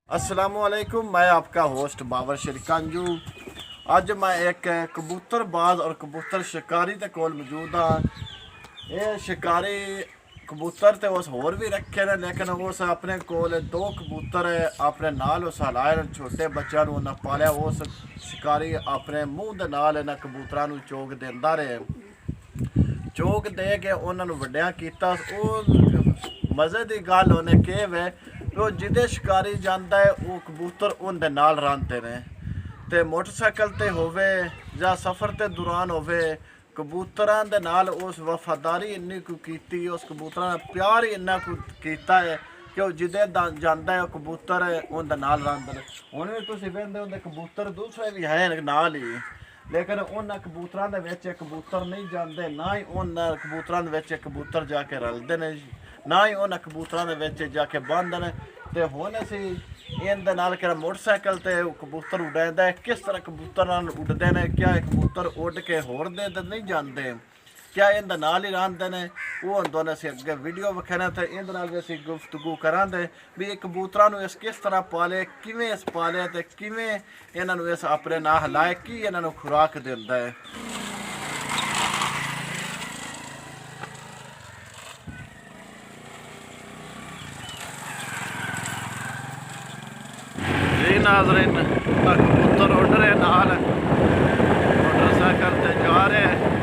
अस्सलामुअलैकुम, मैं आपका होस्ट बाबर शिरकांजू। अज मैं एक कबूतरबाज और कबूतर शिकारी के कोल मौजूद हाँ। ये शिकारी कबूतर तो उस होर भी रखे ने, लेकिन उस अपने कोल दो कबूतर है अपने नाल उस हलाए छोटे बच्चों को उन्हें पालिया। उस शिकारी अपने मूँह के नाल इन्होंने कबूतरों को चोग देंदा रहे। चोग दे के उन्होंने वड्डिया कीता। मज़े की गल उन्हें कही वे तो जिदे शिकारी जाता है वो कबूतर उनके नाल रहांदे ने। ते मोटरसाइकिल ते होवे या सफ़र के दौरान होवे, कबूतरां दे नाल उस वफादारी इन्नी को कीती, उस कबूतरां ने प्यार ही इन्ना को कीता है कि वो जिदे जाता है कबूतर उनके नाल रहांदे ने। हुण भी तुसीं वेंदे होंदे कबूतर दूसरे भी है नाल ही, लेकिन उन्होंने कबूतरां दे विच कबूतर नहीं जाते, ना ही उन्होंने कबूतरां दे विच कबूतर जाके रलते हैं, ना ही उन्होंने कबूतरां दे विच जाके बंद ने। तो हुण असीं इहदे नाल कि मोटरसाइकिल ते कबूतर उड़ांदा है, किस तरह कबूतर उड़ते हैं, क्या कबूतर उड़ के होर दे नहीं जाते, क्या इहदे नाल ही रहांदे ने, वो हुण तुहानूं असीं अगे वीडियो विखाना। तो इहदे नाल भी असीं गुफ्तगू करांगे भी ये कबूतरां नूं इस किस तरह पाले, किवें इस पाले ते किवें इन्हां नूं इस अपने नाल हलाए, की इन्हां नूं खुराक दिंदा है। जी नाज़रीन, कबूतर उड़ रहे नाल मोटरसाइकिल ते जा रहे हैं।